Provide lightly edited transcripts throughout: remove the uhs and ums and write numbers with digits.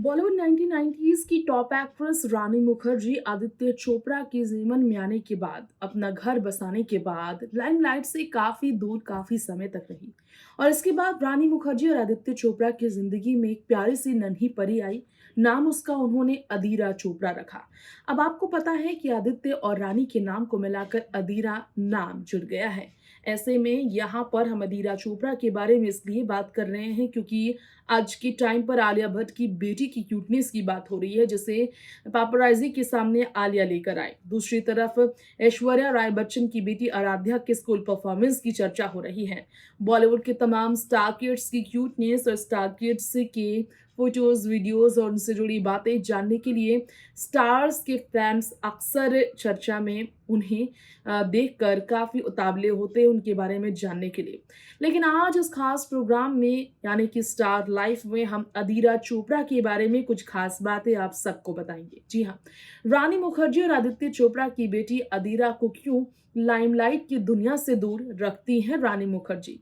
Bollywood 1990s की top actress रानी मुखर्जी आदित्य चोपड़ा के जीवन में आने के बाद अपना घर बसाने के बाद लाइमलाइट से काफी दूर काफी समय तक रही। और इसके बाद रानी मुखर्जी और आदित्य चोपड़ा की जिंदगी में एक प्यारी सी नन्ही परी आई। नाम उसका उन्होंने अदीरा चोपड़ा रखा। अब आपको पता है कि आदित्य और रानी के नाम को मिलाकर अदीरा नाम जुड़ गया है। ऐसे में यहाँ पर हम अदीरा चोपड़ा के बारे में इसलिए बात कर रहे हैं क्योंकि आज के टाइम पर आलिया भट्ट की बेटी की क्यूटनेस की बात हो रही है, जिसे पापराइजी के सामने आलिया लेकर आए। दूसरी तरफ ऐश्वर्या राय बच्चन की बेटी आराध्या के स्कूल परफॉर्मेंस की चर्चा हो रही है। बॉलीवुड के तमाम स्टार किड्स की क्यूटनेस और स्टार किड्स के फोटोज, वीडियोस और उनसे जुड़ी बातें जानने के लिए स्टार्स के फैंस अक्सर चर्चा में उन्हें देखकर काफी उतावले होते हैं उनके बारे में जानने के लिए। लेकिन आज इस खास प्रोग्राम में यानी कि स्टार लाइफ में हम अदीरा चोपड़ा के बारे में कुछ खास बातें आप सबको बताएंगे। जी हाँ, रानी मुखर्जी और आदित्य चोपड़ा की बेटी अदीरा को क्यों लाइमलाइट की दुनिया से दूर रखती हैं रानी मुखर्जी?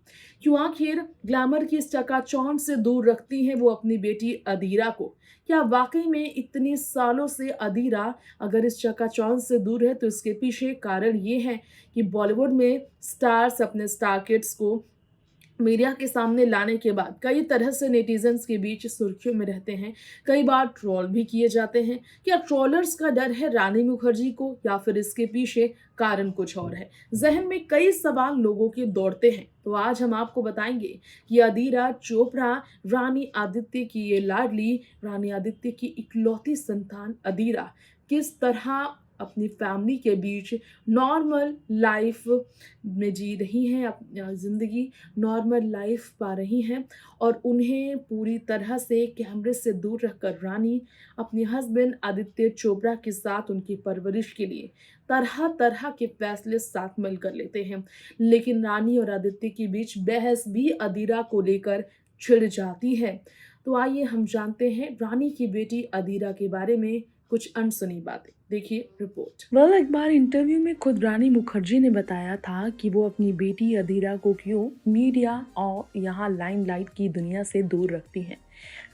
क्यों आखिर ग्लैमर की इस चकाचौंध से दूर रखती हैं वो अपनी बेटी अदीरा को? क्या वाकई में इतने सालों से अदीरा अगर इस चकाचौंध से दूर है तो इसके पीछे कारण ये है कि बॉलीवुड में स्टार्स अपने स्टार किड्स को मीडिया के सामने लाने के बाद कई तरह से नेटिजन्स के बीच सुर्खियों में रहते हैं। कई बार ट्रोल भी किए जाते हैं। क्या ट्रोलर्स का डर है रानी मुखर्जी को या फिर इसके पीछे कारण कुछ और है? जहन में कई सवाल लोगों के दौड़ते हैं। तो आज हम आपको बताएंगे कि अदीरा चोपड़ा रानी आदित्य की ये लाडली, रानी आदित्य की इकलौती संतान अदीरा किस तरह अपनी फैमिली के बीच नॉर्मल लाइफ में जी रही हैं, ज़िंदगी नॉर्मल लाइफ पा रही हैं। और उन्हें पूरी तरह से कैमरे से दूर रखकर रानी अपने हस्बैंड आदित्य चोपड़ा के साथ उनकी परवरिश के लिए तरह तरह के फैसले साथ मिलकर लेते हैं। लेकिन रानी और आदित्य के बीच बहस भी अदीरा को लेकर छिड़ जाती है। तो आइए हम जानते हैं रानी की बेटी अदीरा के बारे में कुछ अनसुनी बातें। देखिए रिपोर्ट। एक बार इंटरव्यू में खुद रानी मुखर्जी ने बताया था कि वो अपनी बेटी अदीरा को क्यों मीडिया और यहाँ लाइमलाइट की दुनिया से दूर रखती हैं।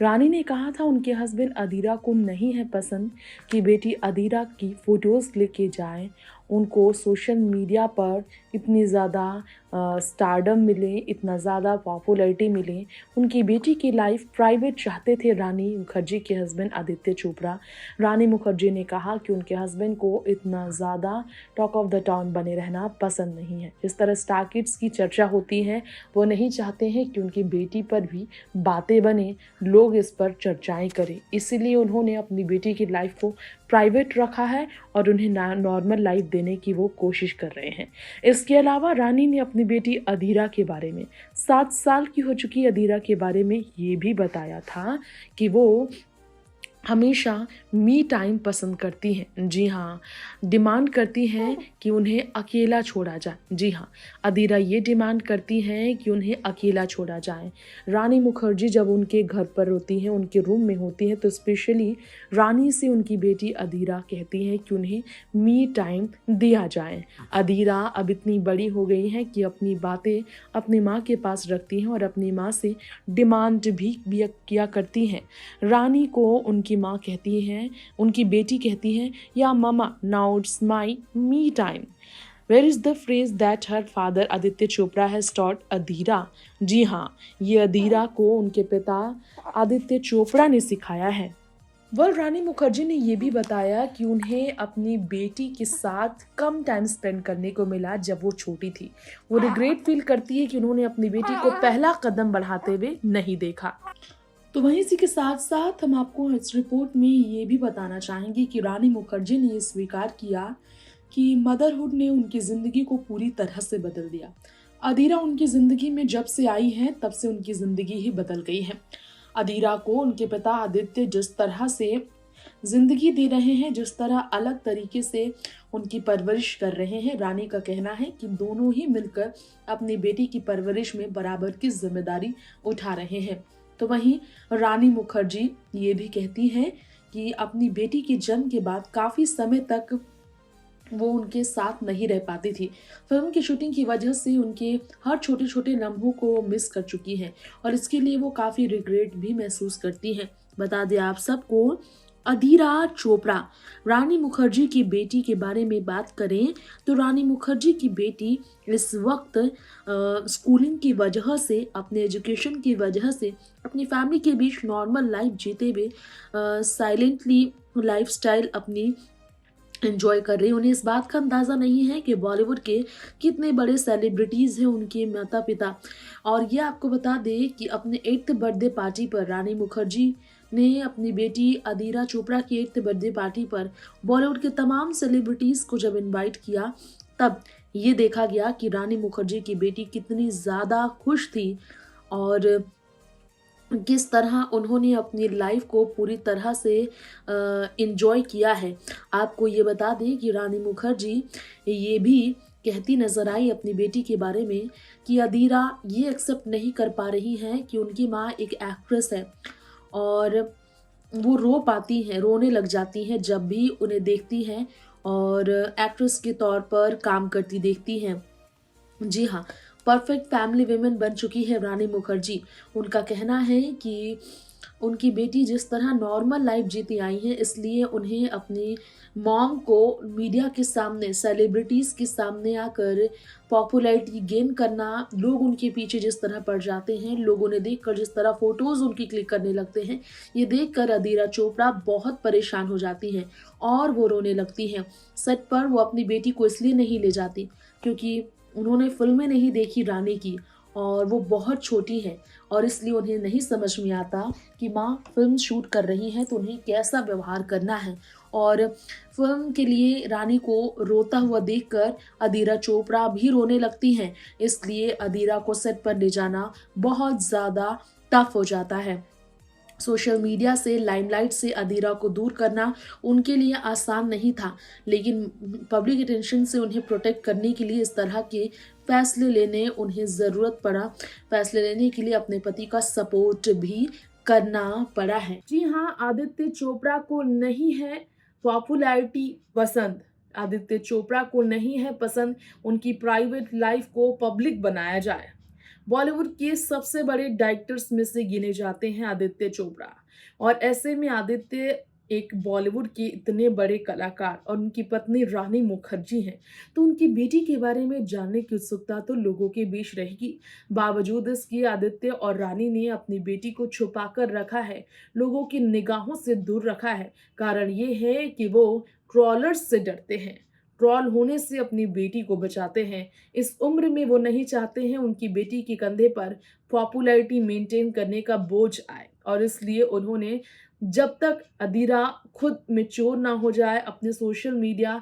रानी ने कहा था उनके हस्बैंड अदीरा को नहीं है पसंद कि बेटी अदीरा की फोटोज लेके जाए। उनको सोशल मीडिया पर इतनी ज़्यादा स्टारडम मिले, इतना ज़्यादा पॉपुलैरिटी मिले। उनकी बेटी की लाइफ प्राइवेट चाहते थे रानी मुखर्जी के हस्बैंड आदित्य चोपड़ा। रानी मुखर्जी ने कहा कि उनके हस्बैंड को इतना ज़्यादा टॉक ऑफ द टाउन बने रहना पसंद नहीं है। जिस तरह स्टार किड्स की चर्चा होती है, वो नहीं चाहते हैं कि उनकी बेटी पर भी बातें बने, लोग इस पर चर्चाएं करें। इसीलिए उन्होंने अपनी बेटी की लाइफ को प्राइवेट रखा है और उन्हें नॉर्मल लाइफ देने की वो कोशिश कर रहे हैं। इसके अलावा रानी ने अपनी बेटी अदीरा के बारे में, 7 साल की हो चुकी अदीरा के बारे में ये भी बताया था कि वो हमेशा मी टाइम पसंद करती हैं। जी हाँ, डिमांड करती हैं कि उन्हें अकेला छोड़ा जाए। जी हाँ, अदीरा ये डिमांड करती हैं कि उन्हें अकेला छोड़ा जाए। रानी मुखर्जी जब उनके घर पर होती हैं, उनके रूम में होती हैं, तो स्पेशली रानी से उनकी बेटी अदीरा कहती हैं कि उन्हें मी टाइम दिया जाए। अदीरा अब इतनी बड़ी हो गई हैं कि अपनी बातें अपनी माँ के पास रखती हैं और अपनी माँ से डिमांड भी किया करती हैं। रानी को उनकी माँ कहती हैं, उनकी बेटी कहती है, या mama now it's my me time. Where is the phrase that her father Aditya Chopra has taught Adira? जी हाँ, ये अदीरा को उनके पिता आदित्य चोपड़ा ने सिखाया है। रानी मुखर्जी ने ये भी बताया कि उन्हें अपनी बेटी के साथ कम टाइम स्पेंड करने को मिला जब वो छोटी थी। वो रिग्रेट फील करती है कि उन्होंने अपनी बेटी को पहला कदम बढ़ाते हुए नहीं देखा। तो वहीं इसी के साथ साथ हम आपको इस रिपोर्ट में ये भी बताना चाहेंगे कि रानी मुखर्जी ने ये स्वीकार किया कि मदरहुड ने उनकी ज़िंदगी को पूरी तरह से बदल दिया। अदीरा उनकी ज़िंदगी में जब से आई हैं तब से उनकी ज़िंदगी ही बदल गई है। अदीरा को उनके पिता आदित्य जिस तरह से ज़िंदगी दे रहे हैं, जिस तरह अलग तरीके से उनकी परवरिश कर रहे हैं, रानी का कहना है कि दोनों ही मिलकर अपनी बेटी की परवरिश में बराबर की जिम्मेदारी उठा रहे हैं। तो वहीं रानी मुखर्जी ये भी कहती हैं कि अपनी बेटी के जन्म के बाद काफ़ी समय तक वो उनके साथ नहीं रह पाती थी। फिल्म की शूटिंग की वजह से उनके हर छोटे-छोटे लम्हों को मिस कर चुकी हैं और इसके लिए वो काफ़ी रिग्रेट भी महसूस करती हैं। बता दें आप सबको, अधीरा चोपड़ा, रानी मुखर्जी की बेटी के बारे में बात करें तो रानी मुखर्जी की बेटी इस वक्त स्कूलिंग की वजह से, अपने एजुकेशन की वजह से, अपनी फैमिली के बीच नॉर्मल लाइफ जीते हुए साइलेंटली लाइफस्टाइल अपनी एंजॉय कर रही हैं। उन्हें इस बात का अंदाज़ा नहीं है कि बॉलीवुड के कितने बड़े सेलिब्रिटीज़ हैं उनके माता पिता। और ये आपको बता दें कि अपने 8th बर्थडे पार्टी पर रानी मुखर्जी ने अपनी बेटी अदीरा चोपड़ा की 8th बर्थडे पार्टी पर बॉलीवुड के तमाम सेलिब्रिटीज़ को जब इनवाइट किया, तब ये देखा गया कि रानी मुखर्जी की बेटी कितनी ज़्यादा खुश थी और किस तरह उन्होंने अपनी लाइफ को पूरी तरह से एंजॉय किया है। आपको ये बता दें कि रानी मुखर्जी ये भी कहती नज़र आई अपनी बेटी के बारे में कि अदीरा ये एक्सेप्ट नहीं कर पा रही है कि उनकी माँ एक एक्ट्रेस है और वो रो पाती हैं, रोने लग जाती हैं जब भी उन्हें देखती हैं और एक्ट्रेस के तौर पर काम करती देखती हैं। जी हाँ, परफेक्ट फैमिली वुमन बन चुकी है रानी मुखर्जी। उनका कहना है कि उनकी बेटी जिस तरह नॉर्मल लाइफ जीती आई है, इसलिए उन्हें अपनी मॉम को मीडिया के सामने, सेलिब्रिटीज़ के सामने आकर पॉपुलैरिटी गेन करना, लोग उनके पीछे जिस तरह पड़ जाते हैं, लोग उन्हें देखकर जिस तरह फ़ोटोज़ उनकी क्लिक करने लगते हैं, ये देखकर अदीरा चोपड़ा बहुत परेशान हो जाती हैं और वो रोने लगती हैं। सेट पर वो अपनी बेटी को इसलिए नहीं ले जाती क्योंकि उन्होंने फ़िल्में नहीं देखी रानी की और वो बहुत छोटी हैं और इसलिए उन्हें नहीं समझ में आता कि माँ फ़िल्म शूट कर रही हैं तो उन्हें कैसा व्यवहार करना है। और फ़िल्म के लिए रानी को रोता हुआ देखकर अदीरा चोपड़ा भी रोने लगती हैं, इसलिए अदीरा को सेट पर ले जाना बहुत ज़्यादा टफ़ हो जाता है। सोशल मीडिया से, लाइमलाइट से अदीरा को दूर करना उनके लिए आसान नहीं था, लेकिन पब्लिक अटेंशन से उन्हें प्रोटेक्ट करने के लिए इस तरह के फैसले लेने उन्हें ज़रूरत पड़ा। फैसले लेने के लिए अपने पति का सपोर्ट भी करना पड़ा है। जी हाँ, आदित्य चोपड़ा को नहीं है पॉपुलैरिटी पसंद। आदित्य चोपड़ा को नहीं है पसंद उनकी प्राइवेट लाइफ को पब्लिक बनाया जाए। बॉलीवुड के सबसे बड़े डायरेक्टर्स में से गिने जाते हैं आदित्य चोपड़ा और ऐसे में आदित्य एक बॉलीवुड के इतने बड़े कलाकार और उनकी पत्नी रानी मुखर्जी हैं, तो उनकी बेटी के बारे में जानने की उत्सुकता तो लोगों के बीच रहेगी। बावजूद इसके आदित्य और रानी ने अपनी बेटी को छुपा कर रखा है, लोगों की निगाहों से दूर रखा है। कारण ये है कि वो ट्रॉलर्स से डरते हैं, ट्रॉल होने से अपनी बेटी को बचाते हैं। इस उम्र में वो नहीं चाहते हैं उनकी बेटी के कंधे पर पॉपुलैरिटी मेंटेन करने का बोझ आए और इसलिए उन्होंने जब तक अदीरा खुद मैच्योर ना हो जाए, अपने सोशल मीडिया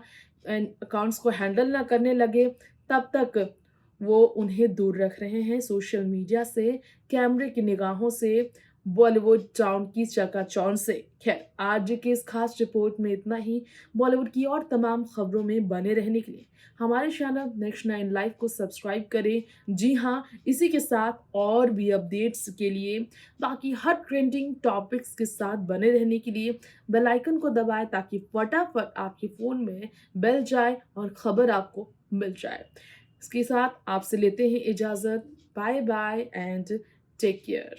अकाउंट्स को हैंडल ना करने लगे, तब तक वो उन्हें दूर रख रहे हैं सोशल मीडिया से, कैमरे की निगाहों से, बॉलीवुड टाउन की चकाचौंध से। खैर, आज के इस खास रिपोर्ट में इतना ही। बॉलीवुड की और तमाम खबरों में बने रहने के लिए हमारे चैनल नेक्स्ट 9 लाइव को सब्सक्राइब करें। जी हाँ, इसी के साथ और भी अपडेट्स के लिए, बाकी हर ट्रेंडिंग टॉपिक्स के साथ बने रहने के लिए बेल आइकन को दबाएं ताकि फटाफट आपके फ़ोन में बेल जाए और ख़बर आपको मिल जाए। इसके साथ आपसे लेते हैं इजाज़त। Bye bye and take care.